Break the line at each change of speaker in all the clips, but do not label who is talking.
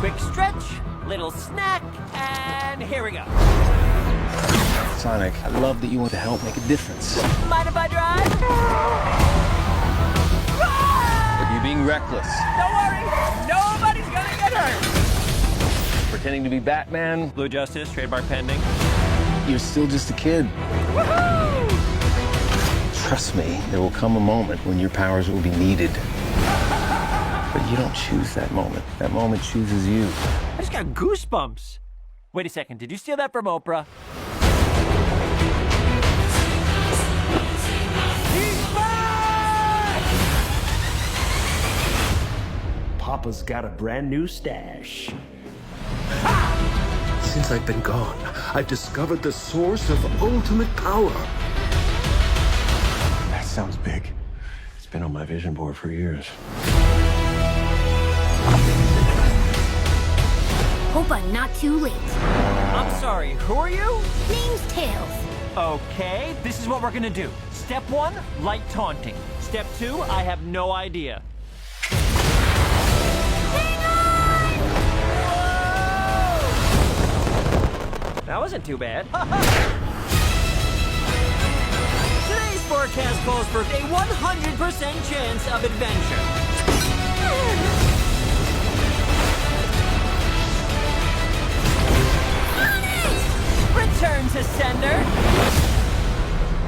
Quick stretch, little snack, and here we go.
Sonic, I love that you want to help make a difference.
Mind if I drive?
But you're being reckless.
Don't worry, nobody's gonna get hurt.
Pretending to be Batman.
Blue Justice, trademark pending.
You're still just a kid.
Woohoo!
Trust me, there will come a moment when your powers will be needed. But you don't choose that moment. That moment chooses you.
I just got goosebumps. Wait a second, did you steal that from Oprah? He's back!
Papa's got a brand new stash.
Since I've been gone, I've discovered the source of ultimate power.
That sounds big. It's been on my vision board for years.
Hope I'm not too late.
I'm sorry, who are you?
Name's Tails.
Okay, this is what we're gonna do. Step 1, light taunting. Step 2, I have no idea. That wasn't too bad. Today's forecast calls for a 100% chance of adventure. Return to sender.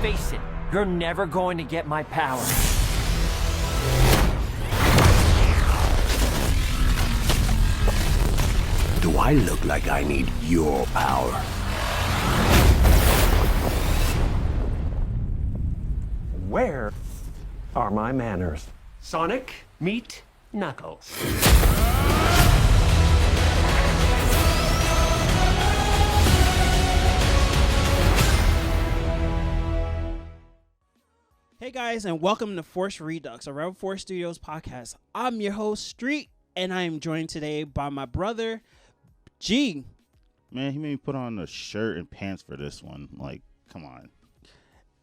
Face it, you're never going to get my power.
Do I look like I need your power?
Where are my manners? Sonic, meet Knuckles.
Hey guys, and welcome to Force Redux, a Revo 4 Studios podcast. I'm your host, Street, and I am joined today by my brother, G.
Man, he made me put on a shirt and pants for this one. Like, come on.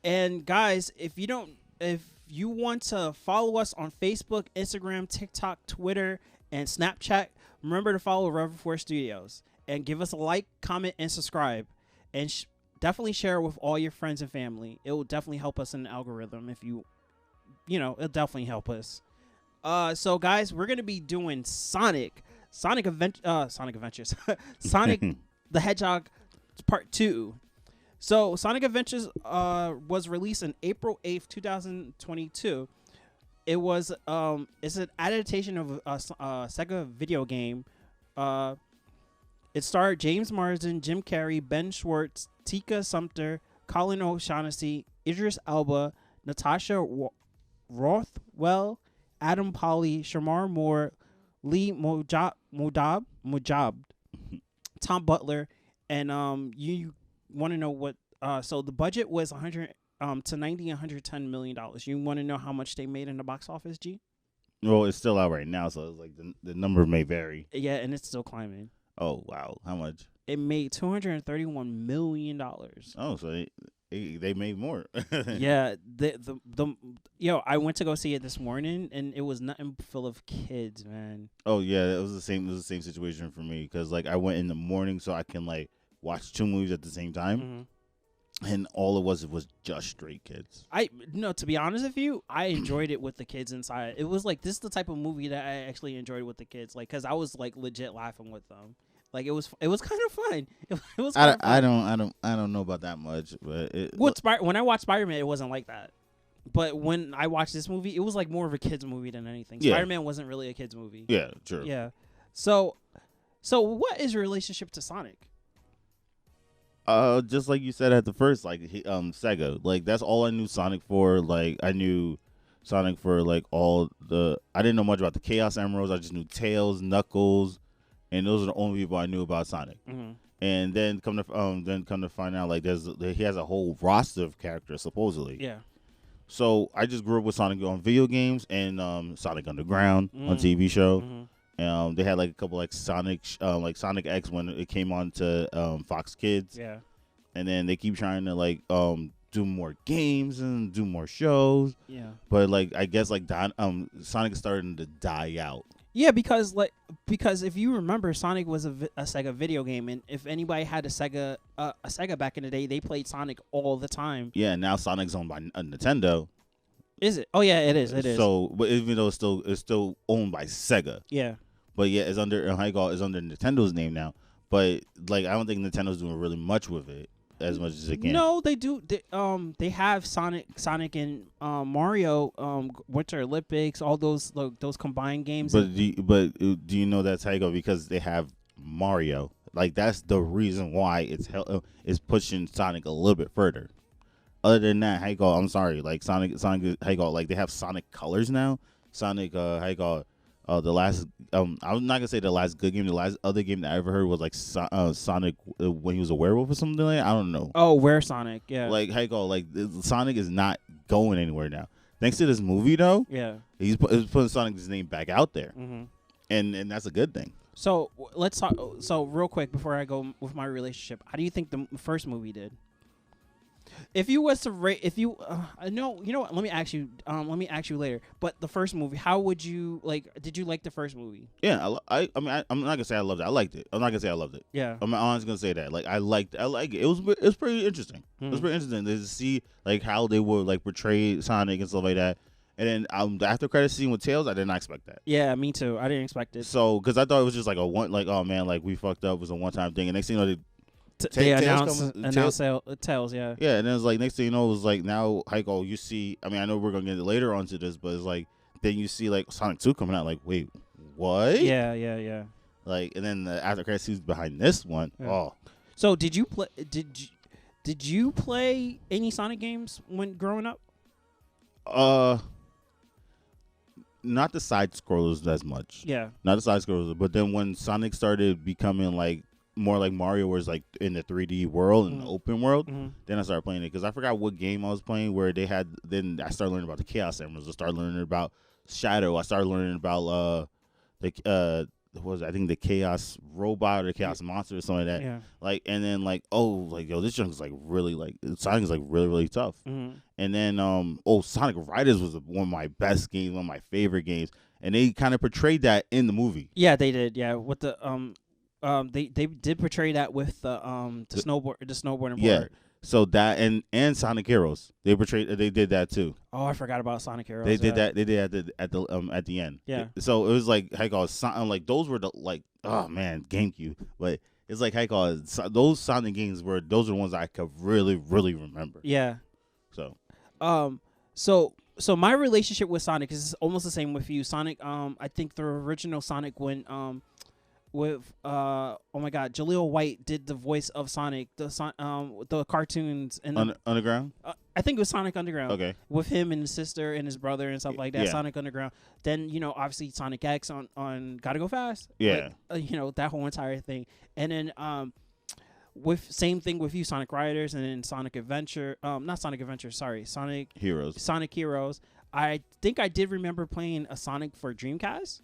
And guys, if you want to follow us on Facebook, Instagram, TikTok, Twitter, and Snapchat, remember to follow Revo 4 Studios and give us a like, comment, and subscribe. And definitely share it with all your friends and family. It will definitely help us in the algorithm if it'll definitely help us. So guys, we're going to be doing Sonic Adventures, Sonic the Hedgehog Part 2. So Sonic Adventures was released on April 8th, 2022. It was it's an adaptation of a Sega video game. It starred James Marsden, Jim Carrey, Ben Schwartz, Tika Sumpter, Colin O'Shaughnessy, Idris Elba, Natasha Rothwell, Adam Pally, Shamar Moore, Lee Mojab, Tom Butler, and you want to know what? So the budget was 100 to 90 and 110 million dollars. You want to know how much they made in the box office, G?
Well, it's still out right now, so it's like the number may vary.
Yeah, and it's still climbing.
Oh wow, how much?
It made $231 million.
Oh, so they made more.
Yeah, I went to go see it this morning, and it was nothing full of kids, man.
Oh yeah, it was the same. It was the same situation for me because like I went in the morning so I can like watch two movies at the same time.
Mm-hmm.
And all it was just straight kids.
To be honest with you, I enjoyed it with the kids inside. It was like, this is the type of movie that I actually enjoyed with the kids, like, because I was like legit laughing with them. Like it was kind of fun. It was. Fun.
I don't know about that much, but
when I watched Spider-Man, it wasn't like that. But when I watched this movie, it was like more of a kids movie than anything.
Yeah.
Spider-Man wasn't really a kids movie.
Yeah, true.
Yeah. So what is your relationship to Sonic?
Just like you said at the first, like Sega, like that's all I knew Sonic for. Like I knew Sonic for like I didn't know much about the Chaos Emeralds. I just knew Tails, Knuckles, and those are the only people I knew about Sonic. Mm-hmm. And then come to find out like he has a whole roster of characters supposedly.
Yeah.
So I just grew up with Sonic on video games and Sonic Underground on TV show. Mm-hmm. They had like a couple like Sonic X when it came on to Fox Kids.
Yeah.
And then they keep trying to like do more games and do more shows.
Yeah.
But like I guess like Sonic is starting to die out.
Yeah, because if you remember, Sonic was a Sega video game, and if anybody had a Sega back in the day, they played Sonic all the time.
Yeah, now Sonic's owned by Nintendo.
Is it? Oh yeah, it is. It is.
So, but even though it's still owned by Sega.
Yeah.
But yeah, it's under Nintendo's name now. But like, I don't think Nintendo's doing really much with it as much as they can.
No, they do. They have Sonic and Mario, Winter Olympics, all those combined games.
But do you know that's how you go? Because they have Mario. Like, that's the reason why it's pushing Sonic a little bit further. Other than that, how you go? I'm sorry, like Sonic, how you go? Like, they have Sonic Colors now. Sonic, how you go? The last, I'm not gonna say the last good game. The last other game that I ever heard was like Sonic when he was a werewolf or something like that. I don't know.
Oh, Were Sonic? Yeah.
Like, how you go? Like, Sonic is not going anywhere now. Thanks to this movie, though.
Yeah.
He's putting Sonic's name back out there, and that's a good thing.
So let's talk. So real quick before I go with my relationship, how do you think the first movie did? If you was to rate, no, you know what? Let me ask you later. But the first movie, how would you like? Did you like the first movie?
Yeah, I mean, I'm not gonna say I loved it. I liked it. I'm not gonna say I loved it.
Yeah,
I'm honestly gonna say that. Like, I like it. It was pretty interesting. It was pretty interesting to see like how they would like portray Sonic and stuff like that. And then the after credit scene with Tails, I did not expect that.
Yeah, me too. I didn't expect it.
So, because I thought it was just like a one, like, oh man, like we fucked up. It was a one-time thing. And next thing you know,
they announced Tails, yeah.
Yeah, and then it's like next thing you know, it was like now Heiko, you see. I mean, I know we're gonna get later onto this, but it's like then you see like Sonic 2 coming out. Like, wait, what?
Yeah.
Like, and then the after credit scenes behind this one. Yeah. Oh,
so did you play? Did you play any Sonic games when growing up?
Not the side scrollers as much.
Yeah,
not the side scrollers. But then when Sonic started becoming like more like Mario, where it's like in the 3D world and the open world, then I started playing it because I forgot what game I was playing where they had. Then I started learning about the Chaos Emeralds. I started learning about Shadow. I started learning about what was it? I think the Chaos Robot or the Chaos Monster or something like that.
Yeah.
Like, and then like, oh, like, yo, this junk is like really like Sonic is like really really tough. And then Sonic Riders was one of my best games, one of my favorite games, and they kind of portrayed that in the movie.
Yeah, they did. Yeah, with the they did portray that with the snowboarding part.
Yeah. So that and Sonic Heroes, they did that too.
Oh, I forgot about Sonic Heroes.
They did that. They did at the end.
Yeah.
So it was like like those were the like, oh man, GameCube. But it's like those Sonic games those are the ones I could really really remember.
Yeah.
So.
So my relationship with Sonic is almost the same with you. Sonic. I think the original Sonic when with oh my God, Jaleel White did the voice of Sonic, the cartoons and
Underground.
I think it was Sonic Underground.
Okay.
With him and his sister and his brother and stuff like that.
Yeah.
Sonic Underground. Then obviously Sonic X on Gotta Go Fast.
Yeah.
Like, that whole entire thing, and then with same thing with you, Sonic Riders, and then Sonic Adventure. Not Sonic Adventure. Sorry, Sonic
Heroes.
Sonic Heroes. I think I did remember playing a Sonic for Dreamcast.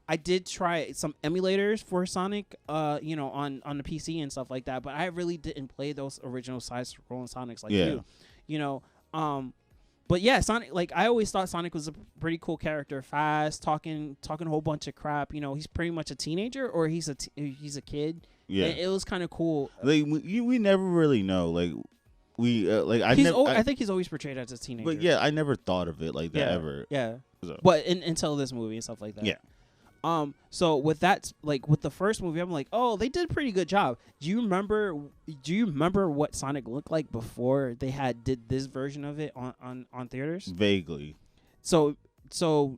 I did try some emulators for Sonic, on the PC and stuff like that, but I really didn't play those original side-scrolling Sonics like you. But yeah, Sonic. Like, I always thought Sonic was a pretty cool character, fast, talking a whole bunch of crap. He's pretty much a teenager or he's a kid. Yeah, and it was kind of cool.
Like we never really know. Like
I think he's always portrayed as a teenager.
But yeah, I never thought of it like that ever.
Yeah.
So.
But until this movie and stuff like that.
Yeah.
So with that, like with the first movie, I'm like, oh, they did a pretty good job. Do you remember what Sonic looked like before they did this version of it on theaters?
Vaguely.
So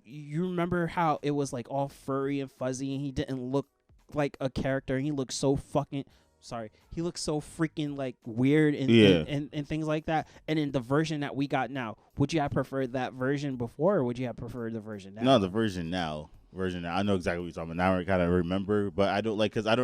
you remember how it was like all furry and fuzzy, and he didn't look like a character, and he looked so freaking like weird and things like that. And in the version that we got now, would you have preferred that version before, or would you have preferred the version now?
No, the version now. I know exactly what you're talking about. Now I kind of remember, but I don't because I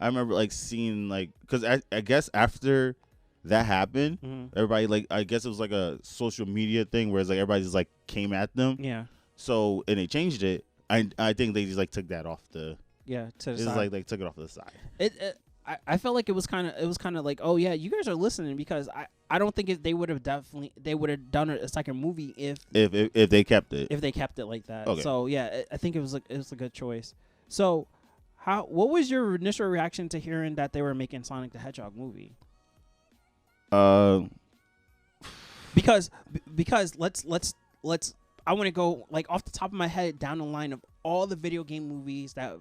remember like seeing like because I guess after that happened, everybody like I guess it was like a social media thing where it's like everybody just like came at them.
Yeah.
So and they changed it. I think they just like took that off the.
Yeah, to the
it's
side.
like they took it off to the side.
I felt like it was kind of like, oh yeah, you guys are listening, because I don't think they would have done a second movie if
they kept it.
If they kept it like that.
Okay.
So yeah, I think it was a good choice. So what was your initial reaction to hearing that they were making Sonic the Hedgehog movie? Because let's I want to go like off the top of my head down the line of all the video game movies that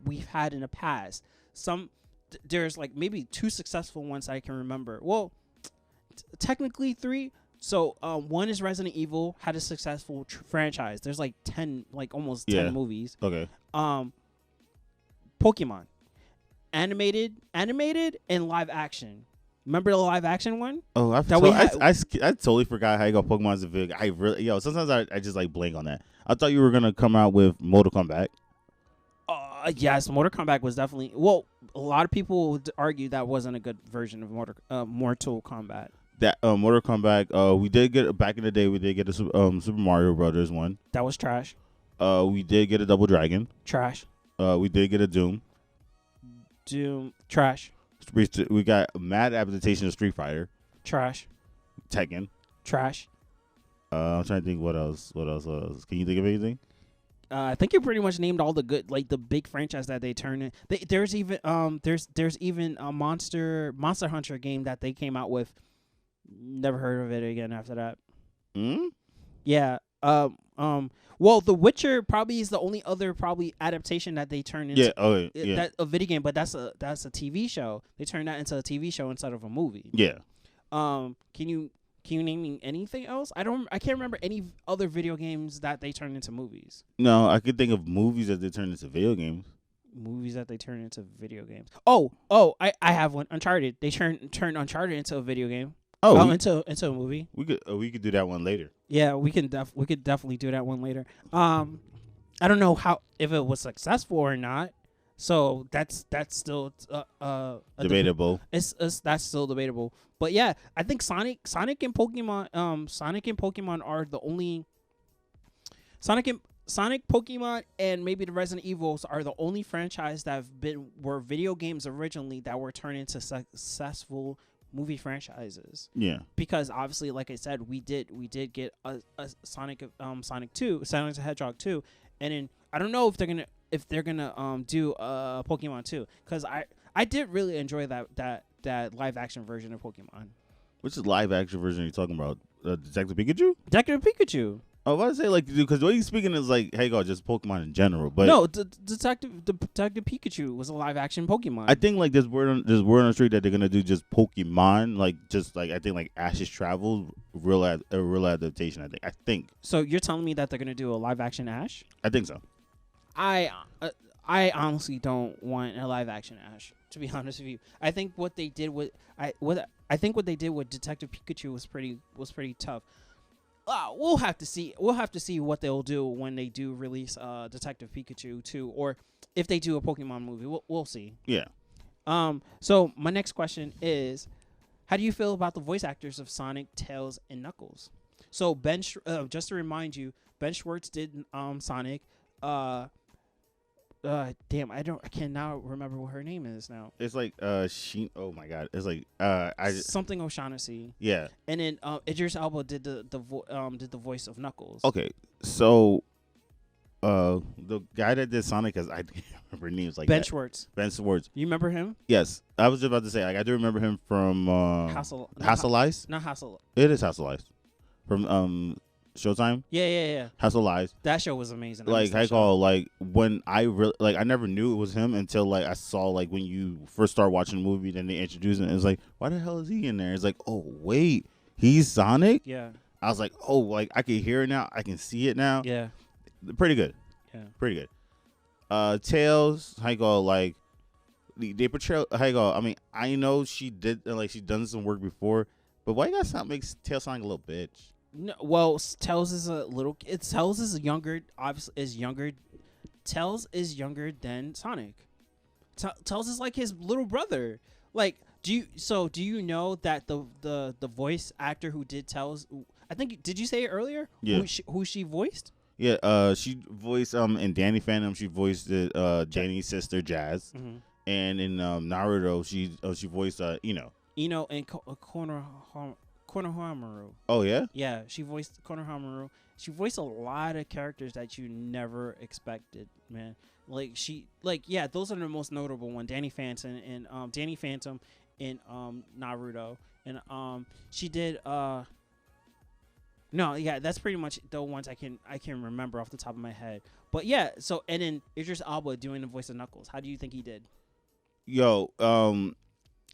we've had in the past. There's like maybe 2 successful ones I can remember. Well, technically 3. So one is Resident Evil, had a successful franchise. There's like 10, like almost 10 movies.
Okay.
Pokemon, animated and live action. Remember the live action one?
Oh, I totally forgot how you got Pokemon's a big. Sometimes I just like blank on that. I thought you were gonna come out with Mortal Kombat.
Yes, Mortal Kombat was definitely. Well, a lot of people would argue that wasn't a good version of Mortal Kombat.
That Mortal Kombat, we did get back in the day. We did get a Super Mario Brothers one.
That was trash.
We did get a Double Dragon.
Trash.
We did get a Doom.
Trash.
We got a mad adaptation of Street Fighter.
Trash.
Tekken.
Trash.
I'm trying to think what else. Can you think of anything?
I think you pretty much named all the good, like the big franchise that they turned in. There's even a Monster Hunter game that they came out with. Never heard of it again after that. Yeah. Well, The Witcher probably is the only other probably adaptation that they turned into. That a video game, but that's a TV show. They turned that into a TV show instead of a movie.
Yeah.
Can you name me anything else? I can't remember any other video games that they turned into movies.
No, I could think of movies that they turned into video games.
Movies that they turned into video games. Oh, I have one. Uncharted. They turned Uncharted into a video game. Into a movie.
We could do that one later.
Yeah, we could definitely do that one later. I don't know if it was successful or not. So that's still
debatable.
That's still debatable. But yeah, I think Sonic and Pokemon are the only Sonic, Pokemon, and maybe the Resident Evils are the only franchise that were video games originally that were turned into successful movie franchises. Yeah. Because obviously, like I said, we did get a Sonic 2, Sonic the Hedgehog 2, and then I don't know if they're gonna do Pokemon 2, because I did really enjoy that live action version of Pokemon.
Which is live action version are you talking about? Detective Pikachu?
Detective Pikachu.
Oh, I was say like, because the way he's speaking is like, hey, go just Pokemon in general. But
no, Detective Pikachu was a live action Pokemon.
I think like there's word on the street that they're gonna do just Pokemon, like I think like Ash's Travel, real adaptation. I think.
So you're telling me that they're gonna do a live action Ash?
I think so.
I honestly don't want a live action Ash, to be honest with you. I think what they did with Detective Pikachu was pretty tough. We'll have to see what they'll do when they do release Detective Pikachu 2, or if they do a Pokemon movie. We'll see. Yeah. So my next question is, how do you feel about the voice actors of Sonic, Tails, and Knuckles? So just to remind you, Ben Schwartz did Sonic. Damn, I cannot remember what her name is now.
It's like oh my god, it's like
something O'Shaughnessy.
Yeah.
And then Idris Elba did the voice of Knuckles.
Okay, so the guy that did Sonic, I can't remember names like
Ben Schwartz.
Ben Schwartz.
You remember him?
Yes, I was just about to say, like, I do remember him from Hassel Ice.
Not Hassel.
It is Hassel Ice from Showtime.
Yeah.
Hassel Ice.
That show was amazing.
Like when I really I never knew it was him until like I saw like when you first start watching the movie, then they introduced him. It's like, why the hell is he in there? It's like, oh wait, he's Sonic.
Yeah.
I was like, oh, like I can hear it now. I can see it now.
Yeah.
Pretty good.
Yeah.
Pretty good. Tails, like they portray. I mean, I know she did she's done some work before, but why you gotta makes Tails sound like a little bitch?
No, well, Tails is a little. Tails is younger. Obviously, Tails is younger than Sonic. Tails is like his little brother. Like, do you know that the voice actor who did Tails? I think, did you say it earlier?
Yeah.
Who she voiced?
Yeah. She voiced in Danny Phantom. She voiced Danny's sister Jazz.
Mm-hmm.
and in Naruto, she voiced Ino.
Ino and Konohamaru.
Oh yeah.
Yeah, she voiced Konohamaru. She voiced a lot of characters that you never expected, man. Yeah, those are the most notable one. Danny Phantom and in Naruto, and she did no, yeah, that's pretty much the ones I can remember off the top of my head. But yeah, so and then Idris Elba doing the voice of Knuckles. How do you think he did?
Yo,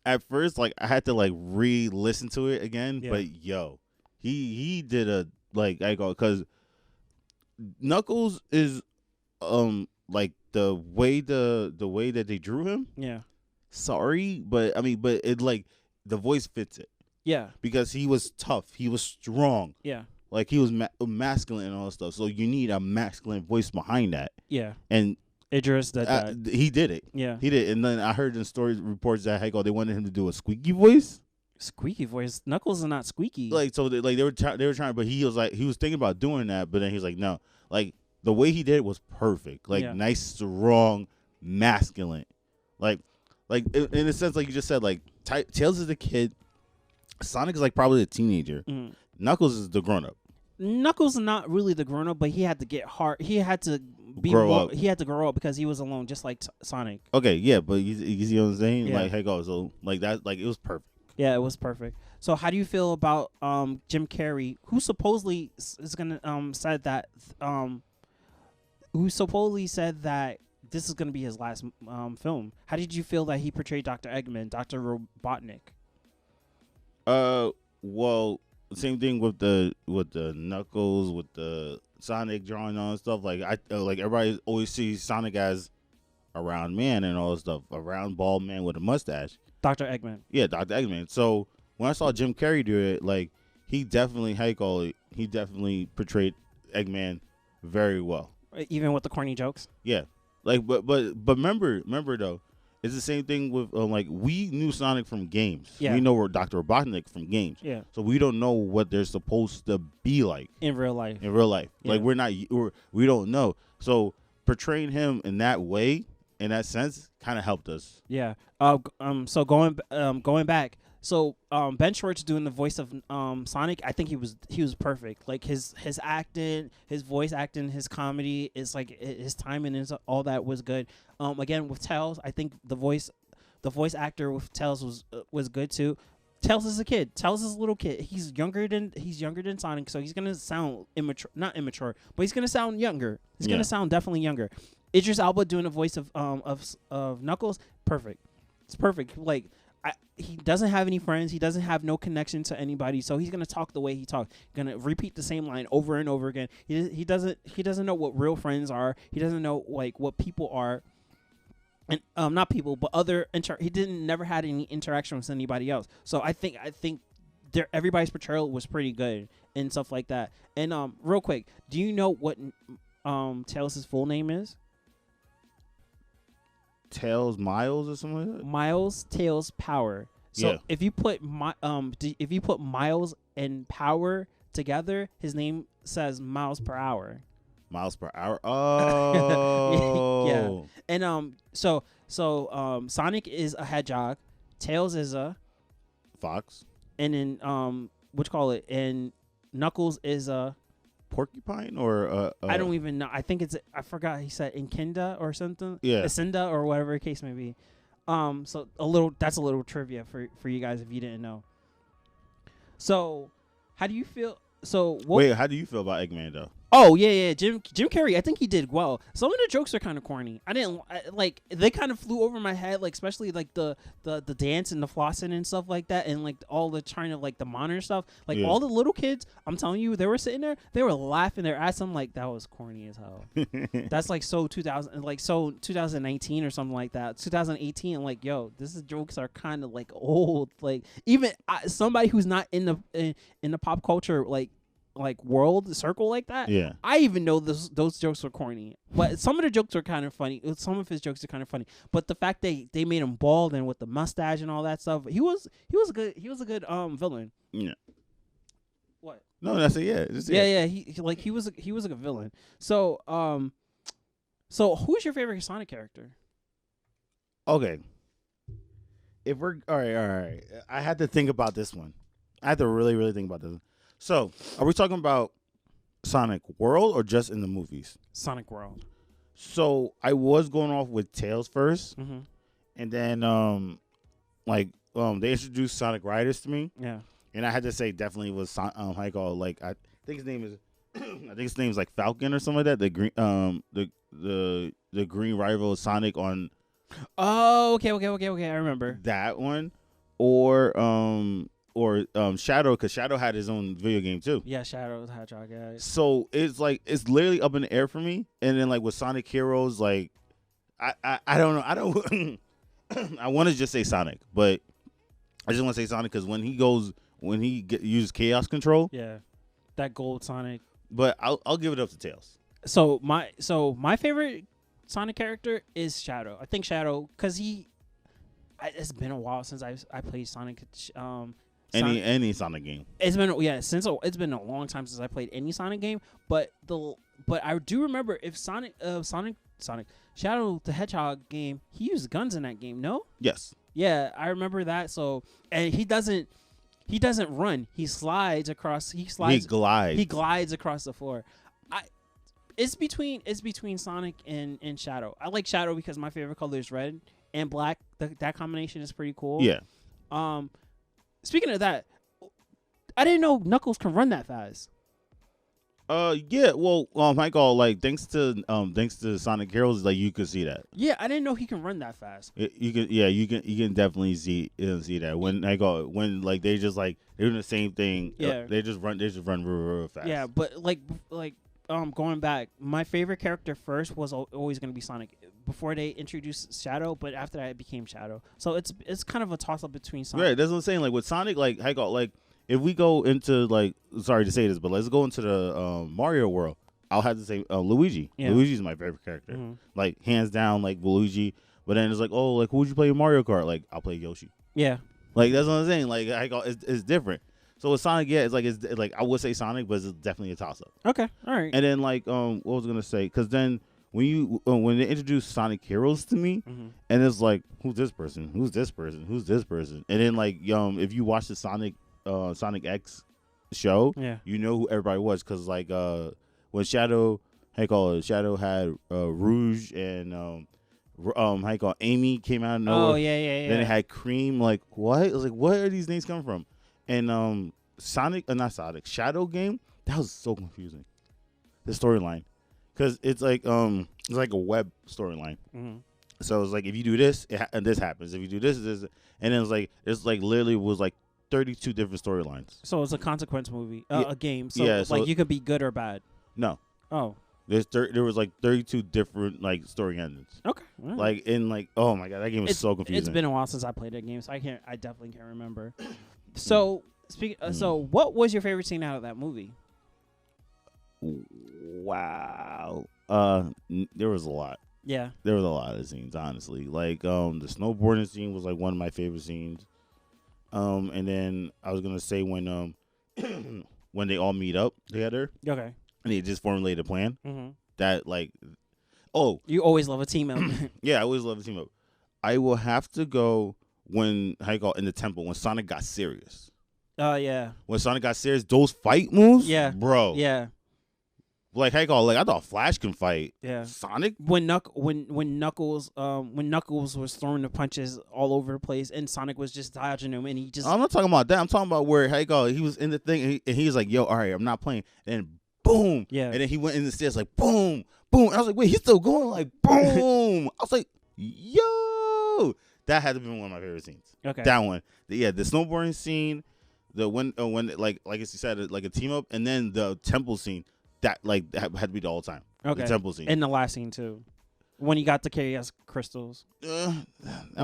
at first, like, I had to like re-listen to it again, but yo, he did a because Knuckles is like the way that they drew him.
Yeah.
Sorry, but I mean, but it like the voice fits it.
Yeah.
Because he was tough, he was strong.
Yeah.
Like he was masculine and all that stuff. So you need a masculine voice behind that.
Yeah.
And
Idris that
he did it.
Yeah.
He did. And then I heard in stories reports that they wanted him to do a squeaky voice.
Squeaky voice. Knuckles is not squeaky.
Like so, they were trying, but he was thinking about doing that, but then he was like, no, like the way he did it was perfect, like nice, strong, masculine, like in a sense, like you just said, like Tails is the kid, Sonic is like probably a teenager, Knuckles is the grown up. Knuckles
is not really the grown up, but he had to get hard. He had to
grow up.
He had to grow up because he was alone, just like Sonic.
Okay, yeah, but you see what I'm saying?
Yeah.
Like, so like that, like it was perfect.
Yeah, it was perfect. So how do you feel about Jim Carrey, who supposedly is gonna said that this is gonna be his last film? How did you feel that he portrayed Dr. Eggman, Dr. Robotnik?
Well, same thing with the Knuckles, with the Sonic drawing on stuff. Like like everybody always sees Sonic as a round man and all this stuff, a round bald man with a mustache.
Dr. Eggman.
Yeah, Dr. Eggman. So when I saw Jim Carrey do it, like he definitely portrayed Eggman very well.
Even with the corny jokes.
Yeah, like but remember though, it's the same thing with like we knew Sonic from games.
Yeah.
We know Dr. Robotnik from games.
Yeah.
So we don't know what they're supposed to be like
in real life.
Like we don't know. So portraying him in that way, in that sense, kind of helped us.
Yeah. So going back. So Ben Schwartz doing the voice of Sonic, I think he was perfect. Like his acting, his voice acting, his comedy is like his timing is all that was good. Again with Tails, I think the voice actor with Tails was good too. Tails is a kid. Tails is a little kid. He's younger than Sonic, so he's gonna sound not immature, but he's gonna sound younger. He's gonna sound definitely younger. Idris Elba doing the voice of Knuckles, perfect. It's perfect. Like he doesn't have any friends. He doesn't have no connection to anybody, so he's gonna talk the way he talks. Gonna repeat the same line over and over again. He doesn't know what real friends are. He doesn't know like what people are, and not people, but other. He never had any interaction with anybody else. So I think everybody's portrayal was pretty good and stuff like that. And real quick, do you know what Tails' full name is?
Tails Miles or something like that?
Miles Tails Power. So if you put Miles and Power together, his name says miles per hour.
Miles per hour. Oh.
Yeah. And so Sonic is a hedgehog, Tails is a
fox,
and then and Knuckles is a
porcupine or
I don't even know. I think I forgot. He said Inkinda or something.
Yeah,
Acinda or whatever the case may be. So that's a little trivia for you guys if you didn't know. So, how do you feel? So
wait, how do you feel about Eggman though?
Oh yeah. Jim Carrey, I think he did well. Some of the jokes are kind of corny. Like they kind of flew over my head, like especially like the dance and the flossing and stuff like that, and like all the trying to like the monitor stuff. Like all the little kids, I'm telling you, they were sitting there, they were laughing their ass. I'm like, that was corny as hell. That's like so 2019 or something like that. 2018. I'm like, yo, jokes are kind of like old. Like even somebody who's not in the pop culture like world circle like that.
Yeah,
I even know those jokes are corny, but some of the jokes are kind of funny. Some of his jokes are kind of funny, but the fact they made him bald and with the mustache and all that stuff, he was a good villain.
Yeah.
What?
No, that's it. Yeah.
Yeah. He was a good villain. So so who's your favorite Sonic character?
Okay. If we're all right. I had to think about this one. I had to really, really think about this one. So, are we talking about Sonic World or just in the movies?
Sonic World.
So I was going off with Tails 1st,
Mm-hmm.
and then they introduced Sonic Riders to me,
Yeah.
and I had to say definitely was how you call it, like I think his name is like Falcon or something like that. The green the green rival Sonic on
Oh, okay. I remember.
that one, or Shadow, because Shadow had his own video game too.
Yeah, Shadow the Hedgehog. Yeah.
So it's like it's literally up in the air for me. And then like with Sonic Heroes, like I don't know. I don't. I want to just say Sonic, but I just want to say Sonic because when he uses Chaos Control.
Yeah. That gold Sonic.
But I'll give it up to Tails.
So my favorite Sonic character is Shadow. I think Shadow because it's been a while since I played Sonic.
Any Sonic game.
It's been a long time since I played any Sonic game. But I do remember if Sonic Shadow the Hedgehog game, he used guns in that game. No.
Yes.
Yeah, I remember that. So and he doesn't run. He slides across. He glides. He glides across the floor. It's between Sonic and Shadow. I like Shadow because my favorite color is red and black. That combination is pretty cool.
Yeah.
Speaking of that, I didn't know Knuckles can run that fast.
Yeah. Well, Michael, like thanks to Sonic Heroes, like you could see that.
Yeah, I didn't know he can run that fast.
You can definitely see that when they just like they're doing the same thing.
Yeah.
They just run real fast.
Yeah, but like going back, my favorite character first was always going to be Sonic before they introduced Shadow, but after that it became Shadow. So it's kind of a toss up between Sonic.
Right, that's what I'm saying. Like with Sonic, like if we go into like, sorry to say this, but let's go into the Mario world. I'll have to say Luigi. Yeah. Luigi's my favorite character, like hands down, like Luigi. But then it's like, oh, like who would you play in Mario Kart? Like I'll play Yoshi.
Yeah,
like that's what I'm saying. Like it's different. So with Sonic, yeah, it's like I would say Sonic, but it's definitely a toss up.
Okay, all right.
And then like what was I gonna say? Because then when they introduced Sonic Heroes to me, and it's like who's this person? Who's this person? Who's this person? And then like if you watch the Sonic X show,
yeah,
you know who everybody was because like when Shadow had Rouge and Amy came out of nowhere.
Oh yeah.
Then it had Cream. Like what? It was like where are these names coming from? And Shadow game, that was so confusing. The storyline, because it's like a web storyline. So it's like if you do this, and this happens. If you do this, and then it's like literally was like 32 different storylines.
So it's a consequence movie, a game. So
yeah,
like you could be good or bad.
No.
Oh.
There was like 32 different like story endings.
Okay. Right.
Like in like oh my god, that game was so confusing.
It's been a while since I played that game, so I definitely can't remember. So so what was your favorite scene out of that movie?
Wow. There was a lot.
Yeah.
There was a lot of scenes, honestly. Like the snowboarding scene was like one of my favorite scenes. And then I was gonna say when when they all meet up together.
Okay. And
they just formulated a plan. That like
you always love a team up.
Yeah, I always love a team up. I will have to go when in the temple when Sonic got serious.
Oh yeah.
When Sonic got serious, those fight moves,
yeah,
bro.
Yeah.
Like I thought Flash can fight.
Yeah.
Sonic
when Knuckles was throwing the punches all over the place and Sonic was just dodging them and he just.
I'm not talking about that. I'm talking about where he was in the thing and he was like, "Yo, all right, I'm not playing." And then boom.
Yeah.
And then he went in the stairs like boom, boom. And I was like, "Wait, he's still going?" Like boom. I was like, "Yo." That had to be one of my favorite scenes.
Okay.
That one. The snowboarding scene, the when like you said, like a team up, and then the temple scene. That had to be the whole time.
Okay.
The temple scene.
And the last scene too, when he got the chaos crystals. When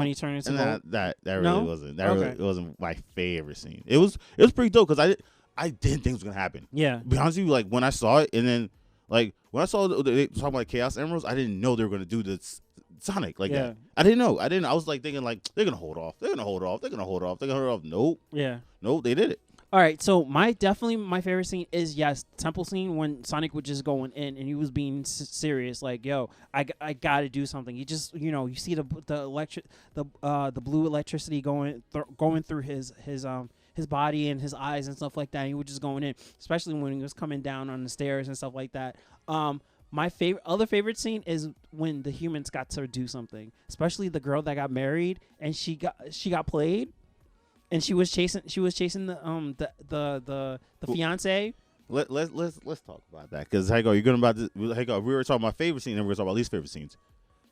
he turned into gold.
That really wasn't. It wasn't my favorite scene. It was pretty dope because I didn't think it was gonna happen.
Yeah.
To be honest with you, like when I saw it, and then like when I saw they talking about Chaos Emeralds, I didn't know they were gonna do this Sonic like that. I didn't know. I was like thinking like they're gonna hold off. Nope.
Yeah.
Nope. They did it.
All right, so definitely my favorite scene is temple scene when Sonic was just going in and he was being serious, like, yo, I gotta do something. He just, you see the blue electricity going through his body and his eyes and stuff like that. And he was just going in, especially when he was coming down on the stairs and stuff like that. My other favorite scene is when the humans got to do something, especially the girl that got married and she got played. And she was chasing the fiance.
Let's talk about that, because you're going about this. We were talking about favorite scene, and we're going to talk about least favorite scenes.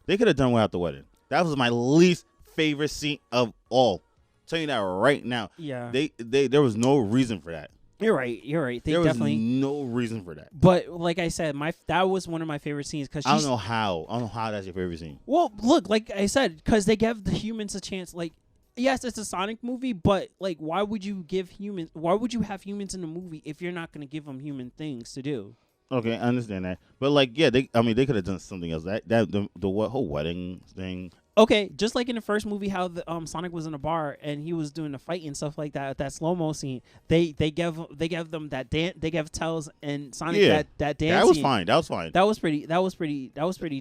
They could have done without the wedding. That was my least favorite scene of all. I'm telling you that right now.
Yeah.
There was no reason for that.
You're right.
There was no reason for that.
But like I said, that was one of my favorite scenes because
I don't know how that's your favorite scene.
Well, look, like I said, because they gave the humans a chance. Like, yes, it's a Sonic movie, but like, why would you have humans in the movie if you're not going to give them human things to do?
Okay, I understand that, but like, yeah, they could have done something else. The whole wedding thing.
Okay, just like in the first movie, how the Sonic was in a bar and he was doing the fight and stuff like that. That slow mo scene, they gave them that dance. They gave Tails and Sonic that dance.
That was
scene.
fine. That was fine.
That was pretty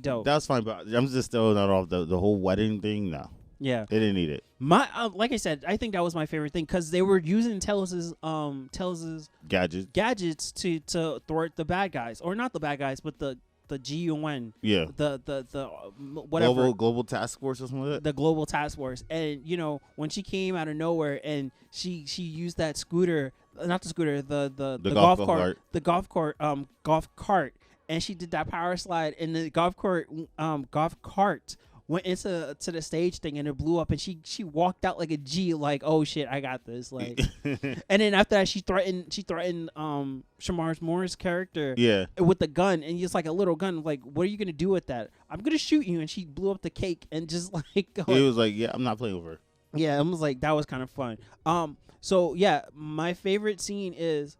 dope.
That was fine, but I'm just still not off the whole wedding thing. No.
Yeah,
they didn't need it.
Like I said, I think that was my favorite thing because they were using Tails' gadgets to thwart the bad guys, or not the bad guys, but the GUN.
Yeah.
The whatever
global task force or something like that.
The global task force, and when she came out of nowhere and she used that scooter, not the scooter, the golf cart, and she did that power slide, and the golf cart went into the stage thing and it blew up, and she walked out like a G, like, oh shit, I got this, like. And then after that she threatened Shamar Moore's character with the gun, and it's like a little gun, like, what are you gonna do with that? I'm gonna shoot you. And she blew up the cake and just like
it was like, yeah, I'm not playing with her.
Yeah, it was like, that was kind of fun. So yeah, my favorite scene is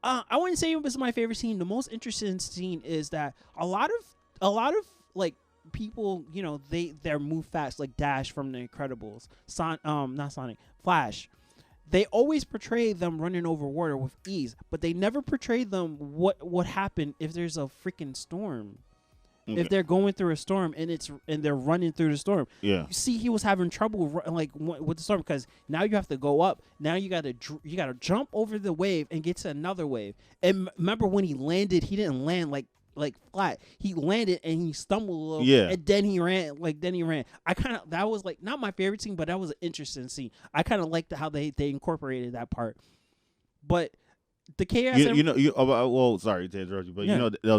I wouldn't say it was my favorite scene. The most interesting scene is that a lot of like people, they're move fast, like Dash from The Incredibles, not Sonic, Flash. They always portray them running over water with ease, but they never portray them what happened if there's a freaking storm. Okay. If they're going through a storm and they're running through the storm. Yeah. You see, he was having trouble like with the storm because now you have to go up. Now you gotta jump over the wave and get to another wave. And remember when he landed, he didn't land like flat. He landed and he stumbled a little. Yeah. And then he ran. That was like not my favorite scene, but that was an interesting scene. I kind of liked how they incorporated that part. But the chaos.
Well, sorry to interrupt you, but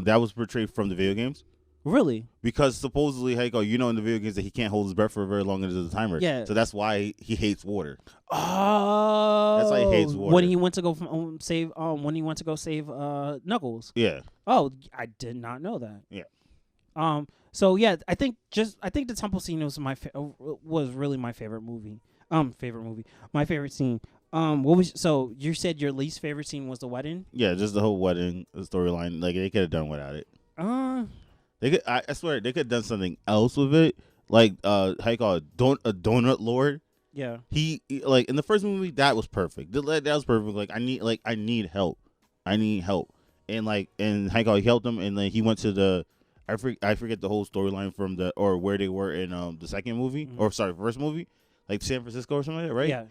that was portrayed from the video games.
Really?
Because supposedly, in the video games that he can't hold his breath for very long into the timer. Yeah. So that's why he hates water.
Oh.
That's why he hates water.
When he went to go save Knuckles. Yeah. Oh, I did not know that. Yeah. So yeah, I think the temple scene was really my favorite movie. My favorite scene. So you said your least favorite scene was the wedding?
Yeah, just the whole wedding storyline. Like, they could have done without it. I swear they could have done something else with it, like how you call it, a donut lord. Yeah. He like in the first movie that was perfect. That was perfect. Like I need help, and how you call it, he helped him, and then he went to I forget the whole storyline from where they were in the second movie, or sorry, first movie, like San Francisco or something like that, right? Yeah.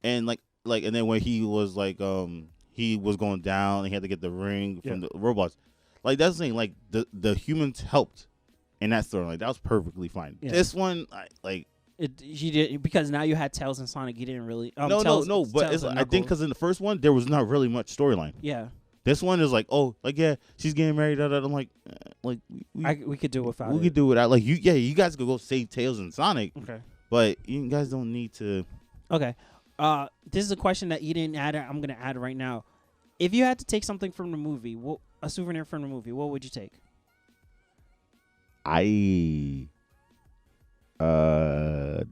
And and then when he was he was going down and he had to get the ring from the robots. Like, that's the thing. Like, the humans helped in that story. Like, that was perfectly fine. Yeah. This one,
you did, because now you had Tails and Sonic. You didn't really.
No. But I think because in the first one there was not really much storyline. Yeah. This one is like, yeah, she's getting married. I'm like,
we could do it without.
We could do it without. Like, you guys could go save Tails and Sonic. Okay. But you guys don't need to.
Okay. This is a question that you didn't add. I'm gonna add right now. If you had to take something from the movie, a souvenir from the movie, what would you take?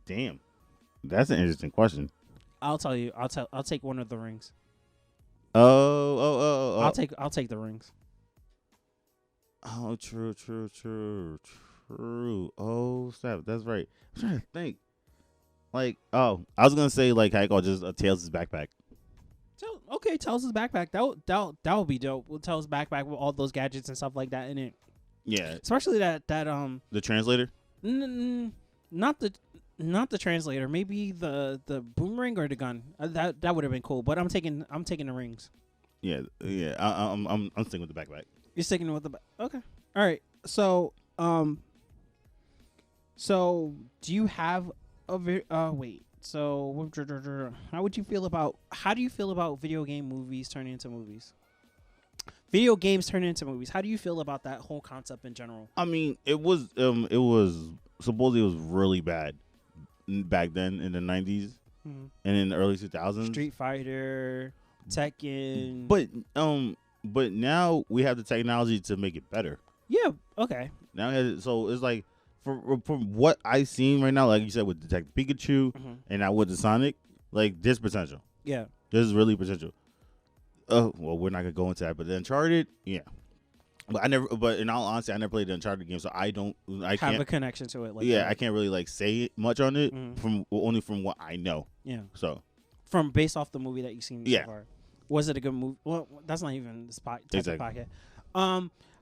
Damn, that's an interesting question.
I'll tell you. I'll take one of the rings.
Oh.
I'll take the rings.
Oh, true. Oh, snap, that's right. I'm trying to think. I was gonna say how you call just Tails' backpack.
Okay, Tails' backpack. That would be dope. With Tails' backpack with all those gadgets and stuff like that in it.
Yeah.
Especially that
The translator.
Not the translator. Maybe the boomerang or the gun. That would have been cool. But I'm taking the rings.
Yeah. I'm sticking with the backpack.
You're sticking with the okay. All right. So do you have a wait? So how do you feel about video game movies turning into movies? Video games turning into movies. How do you feel about that whole concept in general?
I mean, it was supposedly it was really bad back then in the 90s and in the early 2000s.
Street Fighter, Tekken.
But now we have the technology to make it better.
Yeah. Okay.
So it's like from what I've seen right now, like you said with Detective Pikachu and now with the Sonic, like there's potential.
Yeah.
There's really potential. Well, we're not gonna go into that, but the Uncharted, yeah. But in all honesty, I never played the Uncharted game, so I can't
have a connection to it. Like
yeah,
that.
I can't really like say much on it only from what I know.
Yeah.
So
from based off the movie that you've seen so
Yeah.
far, was it a good movie? Well, that's not even the type
Exactly.
of pocket.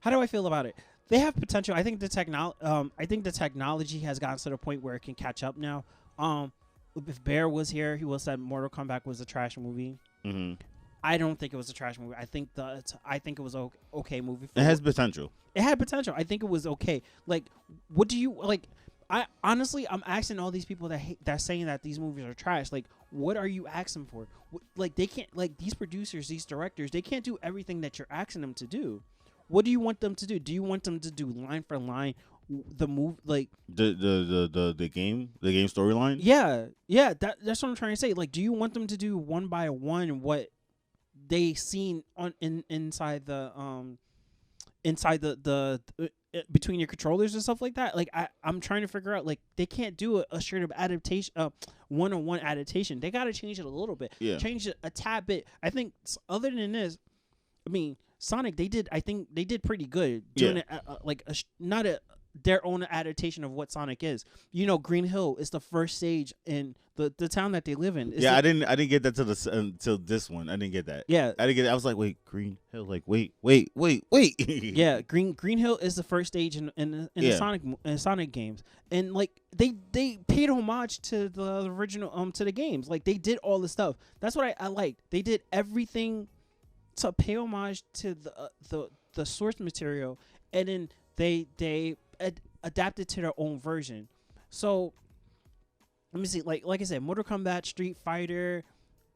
How do I feel about it? They have potential. I think the technology has gotten to the point where it can catch up now. If Bear was here, he would have said Mortal Kombat was a trash movie. I don't think it was a trash movie. I think it was an okay movie.
it has potential.
It had potential. I think it was okay. Like, what do you like? I honestly, I'm asking all these people that's saying that these movies are trash. Like, what are you asking for? Like, they can't. Like, these producers, these directors, they can't do everything that you're asking them to do. What do you want them to do? Do you want them to do line for line the move, like
the game storyline?
Yeah. That's what I'm trying to say. Like, do you want them to do one by one what they seen on inside the between your controllers and stuff like that? Like, I'm trying to figure out, like, they can't do a straight up adaptation, one-on-one adaptation. They got to change it a little bit, change it a tad bit. I think other than this, I mean, Sonic, I think they did pretty good doing it like not their own adaptation of what Sonic is. You know, Green Hill is the first stage in the town that they live in.
I didn't get that till this one. I didn't get that.
Yeah,
I didn't get it. I was like, wait, Green Hill. Like, wait.
Yeah, Green Hill is the first stage in the Sonic games, and like they paid homage to the original to the games. Like, they did all the stuff. That's what I liked. They did everything to pay homage to the source material, and then they adapted to their own version. So let me see, like I said, Mortal Kombat, Street Fighter,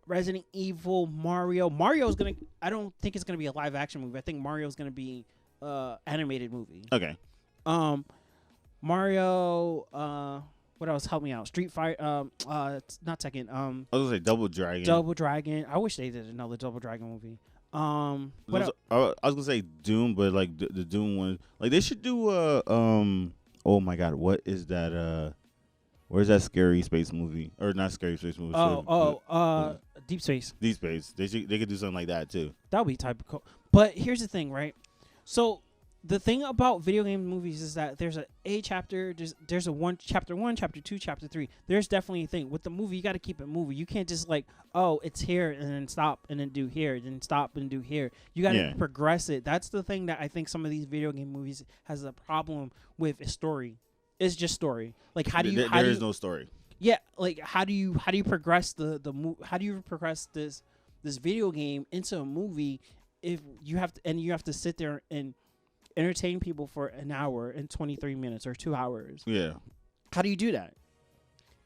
Resident Evil, Mario. I don't think it's gonna be a live action movie. I think Mario's gonna be animated movie.
Okay.
Mario. What else? Help me out. Street Fighter. Not Tekken.
I was gonna say Double Dragon.
Double Dragon. I wish they did another Double Dragon movie.
I was gonna say Doom, but like the Doom one, like they should do oh my god, what is that? Where's that scary space movie? Or not scary space movie?
Deep Space.
Deep Space. They could do something like that too.
That would be type of cool. But here's the thing, right? So the thing about video game movies is that there's a chapter, there's a chapter 1, chapter 2, chapter 3. There's definitely a thing with the movie. You got to keep it moving. You can't just like, oh, it's here and then stop and then do here, then stop and do here. You got to progress it. That's the thing that I think some of these video game movies has a problem with is story. It's just story. Like, how do you?
There is no story.
Yeah, like how do you progress how do you progress this video game into a movie if you have to sit there and entertain people for an hour and 23 minutes or 2 hours?
Yeah.
How do you do that?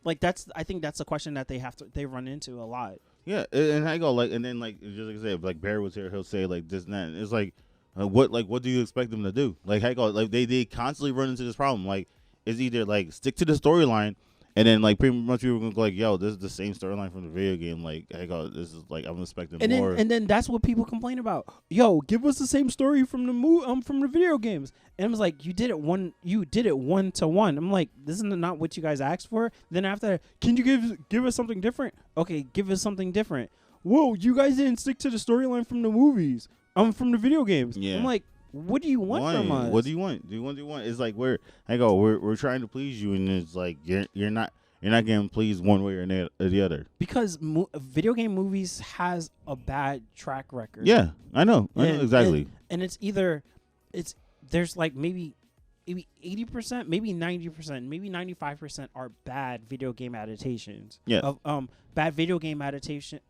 Like, I think that's a question that they run into a lot.
Yeah, and I go like, and then like just like I said, if like Barry was here, he'll say like this and that. And it's like, what do you expect them to do? Like, I go like they constantly run into this problem. Like, it's either like stick to the storyline. And then, like, pretty much people are going to go, like, yo, this is the same storyline from the video game. Like, I go, this is, like, I'm expecting more.
And then that's what people complain about. Yo, give us the same story from the video games. And I was like, you did it one to one. I'm like, this is not what you guys asked for. Then after, can you give us something different? Okay, give us something different. Whoa, you guys didn't stick to the storyline from the movies. From the video games. Yeah. I'm like, what do you want from us?
What do you want? Do you want? It's like we're trying to please you, and it's like you're not. You're not getting pleased one way or the other.
Because video game movies has a bad track record.
Yeah, I know exactly.
And it's either there's like maybe 80%, maybe 90%, maybe 95% are bad video game adaptations.
Yeah.
Of bad video game adaptation,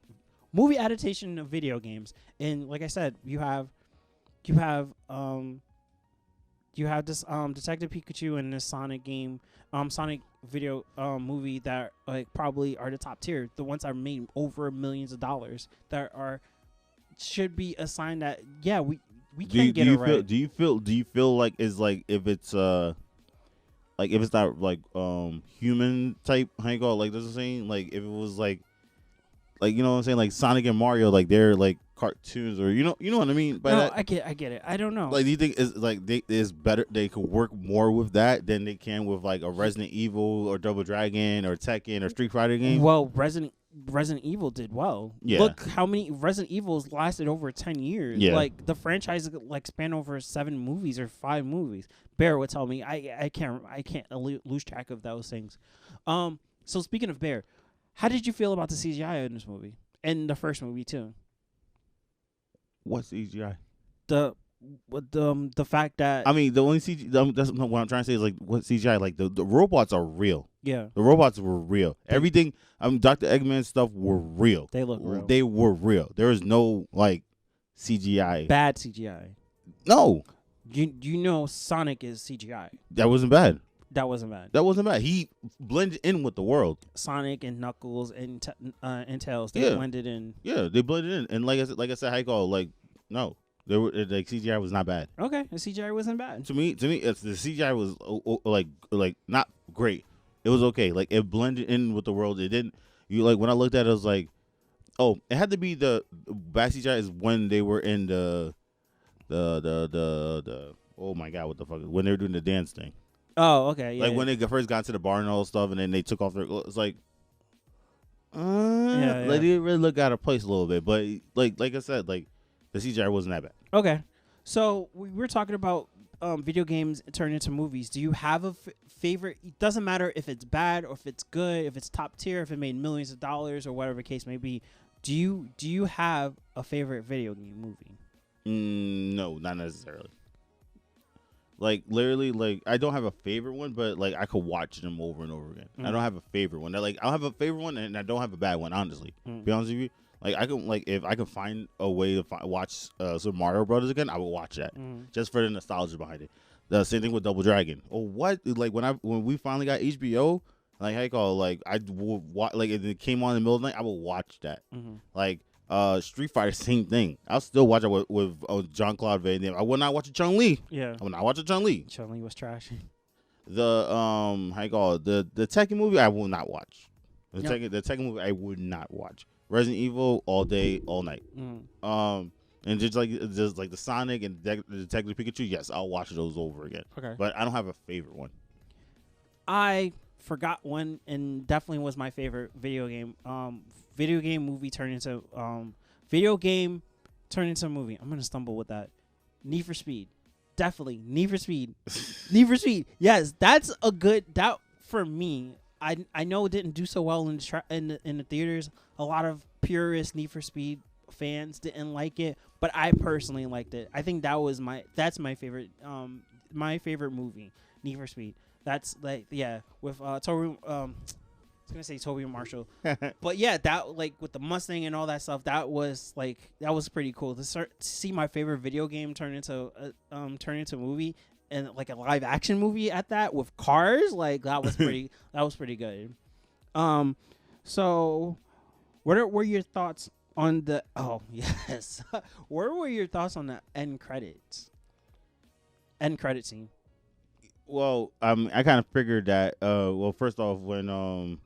movie adaptation of video games. And like I said, you have this Detective Pikachu and this Sonic game, Sonic video movie that like probably are the top tier, the ones that are made over millions of dollars that should be a sign that we can get it right.
Do you feel like it's like if it's not like human type, how you call it, like this is saying, like if it was like you know what I'm saying, like Sonic and Mario, like they're like cartoons, or you know what I mean by that?
I get it. I don't know.
Like, do you think is like is better? They could work more with that than they can with like a Resident Evil or Double Dragon or Tekken or Street Fighter game?
Well, Resident Evil did well.
Yeah.
Look how many Resident Evils lasted over 10 years.
Yeah.
Like the franchise like spanned over 7 movies or 5 movies. Bear would tell me. I can't lose track of those things. So speaking of Bear, how did you feel about the CGI in this movie and the first movie too?
What's CGI?
The fact that
I mean, the only CGI that's what I'm trying to say is like what CGI, like the robots are real.
Yeah.
The robots were real. Everything Dr. Eggman stuff were real.
They look real.
They were real. There is no like CGI.
Bad CGI.
No.
You know Sonic is CGI.
That wasn't bad.
That wasn't bad.
That wasn't bad. He blended in with the world.
Sonic and Knuckles and Tails, they blended in.
Yeah, they blended in. And like I said, how you call it, like no, they were like CGI was not bad.
Okay, the CGI wasn't bad.
To me, it's the CGI was like not great. It was okay. Like it blended in with the world. It didn't. You like when I looked at it, I was like, oh, it had to be the bad CGI is when they were in the oh my god, what the fuck, when they were doing the dance thing.
Oh, okay. Yeah,
like when they first got to the bar and all stuff, and then they took off their. It's like, like they didn't really look out of place a little bit. But like I said, like the CGI wasn't that bad.
Okay, so we were talking about video games turned into movies. Do you have a favorite? It doesn't matter if it's bad or if it's good, if it's top tier, if it made millions of dollars or whatever the case may be. Do you have a favorite video game movie?
No, not necessarily. Like literally, like I don't have a favorite one, but like I could watch them over and over again. I don't have a favorite one. Like I'll have a favorite one, and I don't have a bad one. Honestly, be honest with you, like I can like if I can find a way to watch Super Mario Brothers again, I will watch that just for the nostalgia behind it. The same thing with Double Dragon. Oh, what? Like when we finally got HBO, like how you call it, like I will watch. Like if it came on in the middle of the night, I will watch that. Like. Street Fighter, same thing. I'll still watch it with Jean-Claude Van Damme. I will not watch a Chun-Li.
Yeah.
I will not watch a Chun-Li.
Chun-Li was trash.
The how you call it, the Tekken movie, I will not watch. The Tekken movie, I would not watch. Resident Evil, all day, all night. And just like the Sonic and the Detective Pikachu, yes, I'll watch those over again.
Okay.
But I don't have a favorite one.
I forgot one, and definitely was my favorite video game. Video game movie turned into movie. I'm gonna stumble with that. Need for Speed, definitely Need for Speed. Need for Speed. Yes, that's a good that for me. I know it didn't do so well in the theaters. A lot of purist Need for Speed fans didn't like it, but I personally liked it. I think that's my favorite movie, Need for Speed. That's like with Toby. I was gonna say Toby Marshall, but yeah, that like with the Mustang and all that stuff, that was pretty cool to see my favorite video game turn into a movie, and like a live action movie at that with cars. Like that was pretty good. So what were your thoughts on the what were your thoughts on the end credit scene?
Well, I kind of figured that. Well, first off, when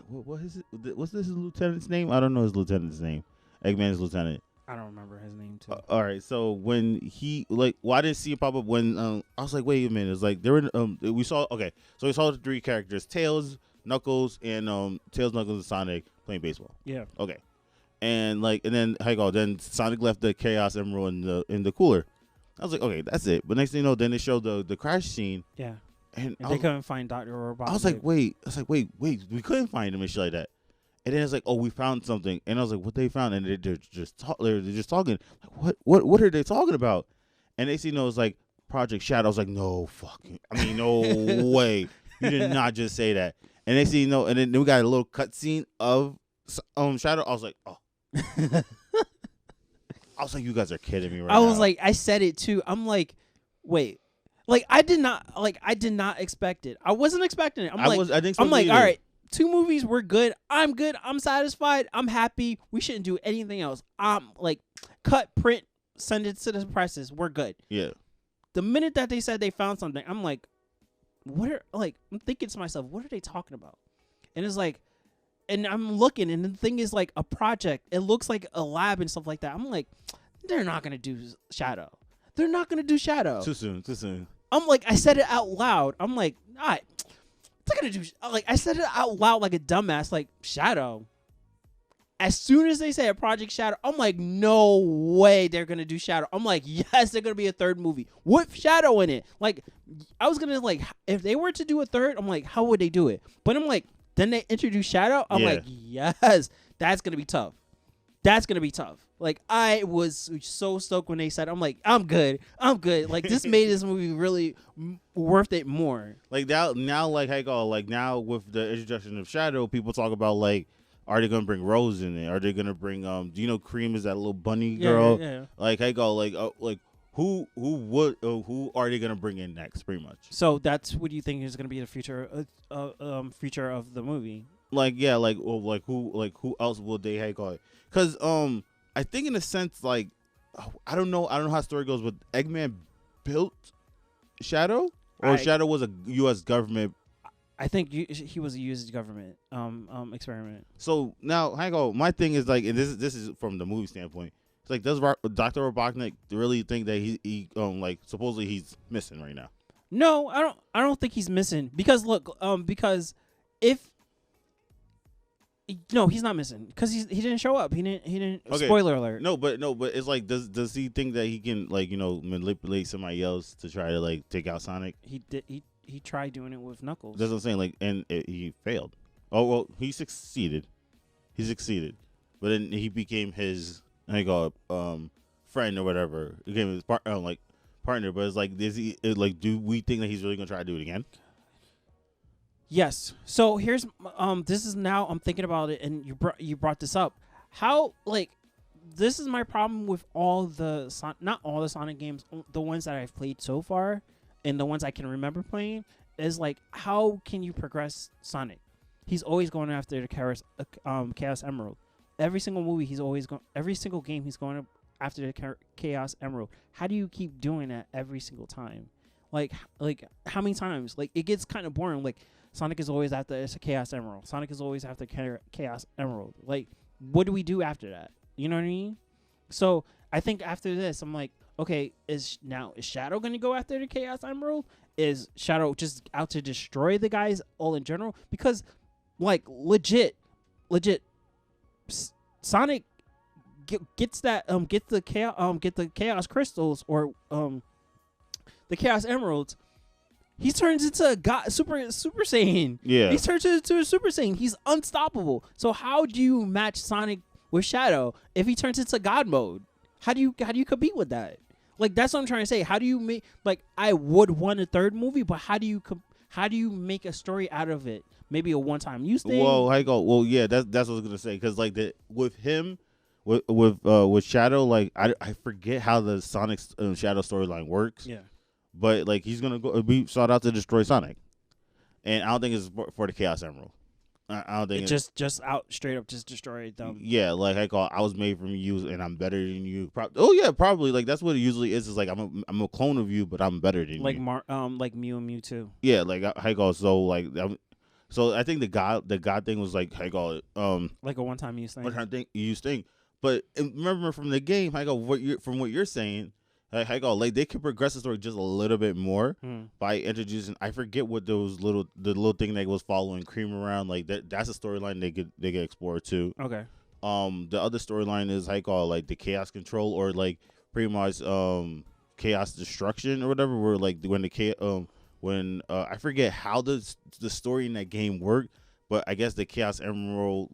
what is it? What's this lieutenant's name? I don't know his lieutenant's name. Eggman's lieutenant.
I don't remember his name too.
All right, so when he I didn't see it pop up when I was like, wait a minute, it's like they're in we saw the 3 characters, Tails, Knuckles, and Tails, Knuckles, and Sonic playing baseball.
Yeah.
Okay. And then then Sonic left the Chaos Emerald in the cooler. I was like, okay, that's it. But next thing you know, then they showed the crash scene.
Yeah.
And
they couldn't find Dr. Robotnik.
I was like, wait, we couldn't find him and shit like that. And then it's like, oh, we found something. And I was like, what they found? And they're just talking. Like, what are they talking about? And they see, it's like Project Shadow. I was like, no way. You did not just say that. And they see, and then we got a little cutscene of Shadow. I was like, oh. I was like, you guys are kidding me right now.
I was like, I said it too. I'm like, wait. Like, I did not expect it. I wasn't expecting it. I didn't expect I'm like, all right, 2 movies, we're good. I'm good. I'm satisfied. I'm happy. We shouldn't do anything else. Like, cut, print, send it to the presses. We're good.
Yeah.
The minute that they said they found something, I'm like, I'm thinking to myself, what are they talking about? And it's like, and I'm looking, and the thing is like a project. It looks like a lab and stuff like that. I'm like, they're not going to do Shadow. They're not going to do Shadow.
Too soon.
I'm like, I said it out loud. I'm like, all right, they're going to do, like, I said it out loud like a dumbass, like, Shadow. As soon as they say a Project Shadow, I'm like, no way they're going to do Shadow. I'm like, yes, they're going to be a 3rd movie with Shadow in it. Like, I was going to, like, if they were to do a 3rd, I'm like, how would they do it? But I'm like, then they introduce Shadow. I'm like, yes, that's going to be tough. That's going to be tough. Like, I was so stoked when they said, I'm like, I'm good. Like, this made this movie really worth it more.
Like, now like, hey, go, like, now with the introduction of Shadow, people talk about, like, are they gonna bring Rose in it? Are they gonna bring do you know Cream is that little bunny girl?
Yeah.
Like, hey, go, like who are they gonna bring in next? Pretty much.
So that's what you think is gonna be the future of the movie?
Like, yeah, who else will they hey go? Because I think in a sense, like, I don't know how the story goes, but Eggman built Shadow, or Shadow was a U.S. government.
I think he was a U.S. government experiment.
So now, hang on. My thing is like, and this is from the movie standpoint. It's like, does Dr. Robotnik really think that he like supposedly he's missing right now?
No, I don't think he's missing, because look, because if no, he's not missing, because he didn't show up. He didn't. Okay. Spoiler alert.
No, but it's like, does he think that he can, like, manipulate somebody else to try to, like, take out Sonic?
He did. He tried doing it with Knuckles.
That's what I'm saying. Like, and he failed. Oh well, he succeeded. But then he became his friend or whatever. He became his partner. But it's like, do we think that he's really gonna try to do it again?
Yes. So here's this is, now I'm thinking about it, and you brought this up. How, like, this is my problem with not all the Sonic games, the ones that I've played so far, and the ones I can remember playing, is like, how can you progress Sonic? He's always going after the Chaos Emerald. Every single movie, every single game, he's going after the Chaos Emerald. How do you keep doing that every single time? Like how many times? Like, it gets kind of boring. Like, Sonic is always after a Chaos Emerald. Sonic is always after Chaos Emerald. Like, what do we do after that? You know what I mean? So I think after this, I'm like, okay, is Shadow going to go after the Chaos Emerald? Is Shadow just out to destroy the guys all in general? Because, like, legit, Sonic gets the Chaos Crystals, or the Chaos Emeralds. He turns into a god, Super Saiyan. Yeah, he turns into a Super Saiyan. He's unstoppable. So how do you match Sonic with Shadow if he turns into God mode? How do you compete with that? Like, that's what I'm trying to say. How do you make, like, I would want a 3rd movie, but how do you make a story out of it? Maybe a one-time use thing.
Well, yeah, that's what I was gonna say, because like with him, with Shadow, like I forget how the Sonic Shadow storyline works. Yeah. But, like, he's going to be sought out to destroy Sonic. And I don't think it's for the Chaos Emerald. I don't think
it's just out straight up just destroy them.
Yeah, like, I was made from you and I'm better than you. Oh yeah, probably. Like, that's what it usually is. It's like, I'm a clone of you, but I'm better than you.
Like like Mew and Mewtwo.
Yeah, like, so I think the God thing was like, like
a one-time use thing.
One-time use thing. But remember from the game, from what you're saying, like they could progress the story just a little bit more by introducing, I forget what the little thing that was following Cream around, like that's a storyline they could explore too. Okay. The other storyline is like the chaos control, or like pretty much chaos destruction or whatever, where like when the when I forget how the story in that game worked, but I guess the Chaos Emerald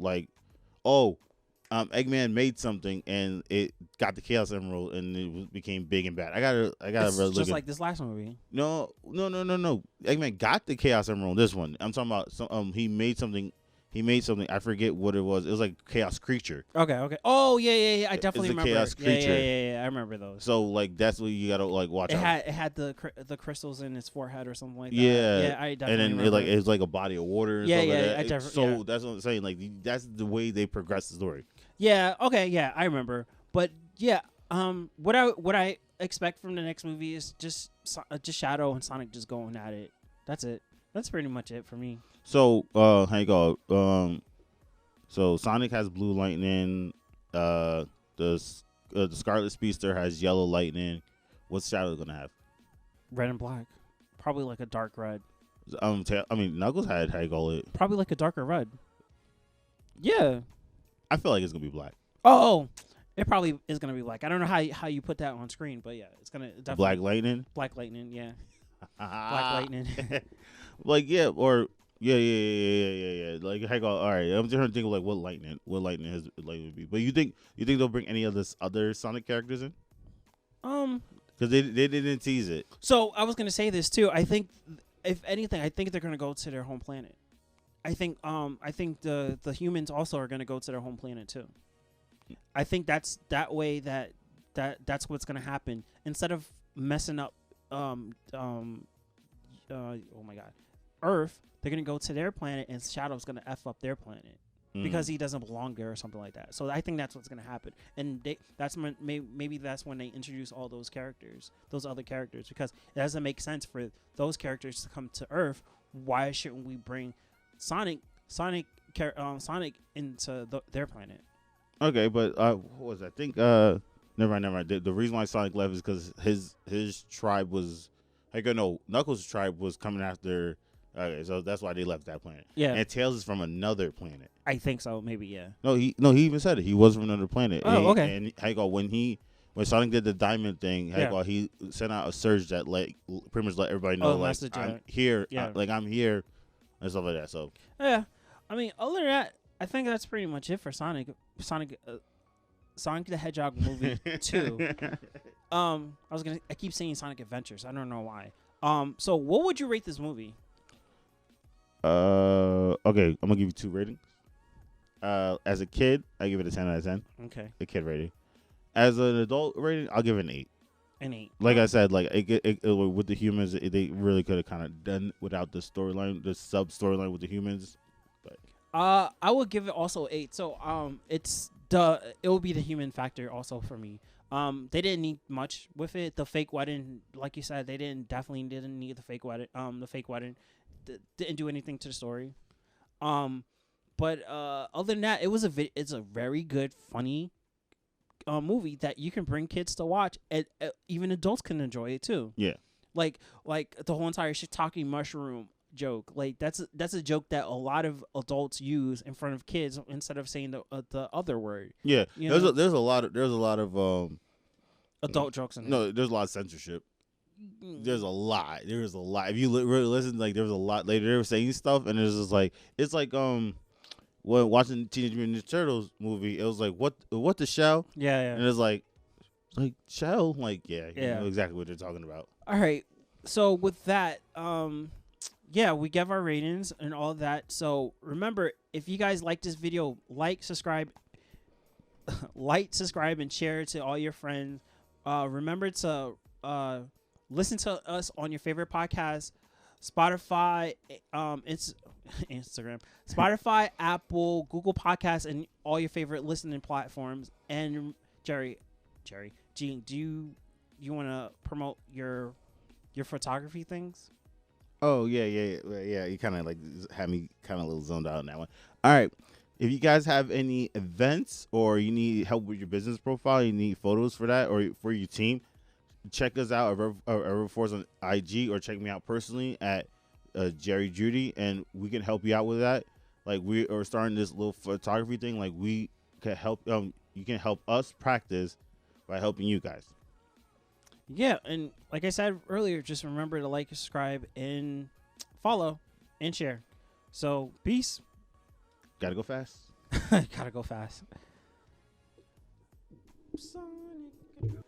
Eggman made something and it got the Chaos Emerald and it became big and bad. I gotta
It's
really
just like this last movie.
No. Eggman got the Chaos Emerald. This one, I'm talking about. He made something. I forget what it was. It was like Chaos Creature.
Okay. Oh yeah. I definitely
It's a
remember.
Chaos Creature.
Yeah. I remember those.
So like that's what you gotta like watch out.
It had the crystals in its forehead or something like that.
Yeah,
I definitely
and then
remember.
it was like a body of water. And
Yeah,
stuff
yeah,
like that.
yeah.
That's what I'm saying. Like that's the way they progress the story.
Yeah. Okay. Yeah, I remember. But yeah, what I expect from the next movie is just Shadow and Sonic just going at it. That's it. That's pretty much it for me.
So how you go? So Sonic has blue lightning. The Scarlet Speedster has yellow lightning. What's Shadow gonna have?
Red and black. Probably like a dark red.
Knuckles had how you call it.
Probably like a darker red. Yeah.
I feel like it's gonna be black.
Oh, it probably is gonna be black. I don't know how you put that on screen, but yeah, it's gonna definitely
Black lightning.
Black lightning, yeah. Black lightning.
Like yeah, or yeah. Like how you go? All right, I'm just trying to think of like what lightning his lightning would be. But you think they'll bring any of this other Sonic characters in? Because they didn't tease it.
So I was gonna say this too. I think if anything, I think they're gonna go to their home planet. I think the humans also are gonna go to their home planet too. I think that's what's gonna happen. Instead of messing up oh my god, Earth, they're gonna go to their planet and Shadow's gonna F up their planet because he doesn't belong there or something like that. So I think that's what's gonna happen, and maybe that's when they introduce all those characters, those other characters, because it doesn't make sense for those characters to come to Earth. Why shouldn't we bring Sonic into their planet?
Okay, but what was that? I think never mind. The reason why Sonic left is because his tribe was Knuckles' tribe was coming after. Okay, so that's why they left that planet.
Yeah,
and Tails is from another planet.
I think so. Maybe yeah.
No, he even said it. He was from another planet.
Oh, okay.
And when Sonic did the diamond thing, he sent out a surge that pretty much let everybody know I'm here.
Yeah.
I'm here, and stuff like that. So
yeah, I mean, other than that, I think that's pretty much it for Sonic the Hedgehog movie 2. I keep saying Sonic Adventures. I don't know why. So what would you rate this movie?
Okay, I'm gonna give you 2 ratings. As a kid, I give it a 10 out of 10.
Okay.
The kid rating. As an adult rating, I'll give it an 8.
An 8.
Like I said, like it with the humans, they really could have kind of done without the storyline, the sub storyline with the humans. But
I would give it also 8. So it will be the human factor also for me. They didn't need much with it. The fake wedding, like you said, they definitely didn't need the fake wedding. The fake wedding didn't do anything to the story. But other than that, it's a very good, funny movie that you can bring kids to watch, and even adults can enjoy it too.
Yeah,
like the whole entire shiitake mushroom joke. Like that's a joke that a lot of adults use in front of kids instead of saying the other word.
Yeah, there's a lot of
adult jokes in it.
No, there's a lot of censorship. There's a lot. If you really listen, like there was a lot later. They were saying stuff, and it's like when watching Teenage Mutant Ninja Turtles movie, it was like what the shell?
Yeah.
And it's like shell, like you
Yeah.
know exactly what they're talking about.
All right. So with that, we give our ratings and all that. So remember, if you guys like this video, subscribe, and share it to all your friends. Remember to listen to us on your favorite podcast, Spotify, Instagram, Spotify, Apple, Google Podcasts, and all your favorite listening platforms. And Gene, do you want to promote your photography things?
Oh yeah. You kind of like had me kind of a little zoned out on that one. All right. If you guys have any events or you need help with your business profile, you need photos for that or for your team, check us out at Revo Force on IG or check me out personally at Jerry Judy, and we can help you out with that. Like we are starting this little photography thing. Like we can help. You can help us practice by helping you guys.
Yeah, and like I said earlier, just remember to like, subscribe, and follow, and share. So, peace.
Gotta go fast.
Gotta go fast. Sonic.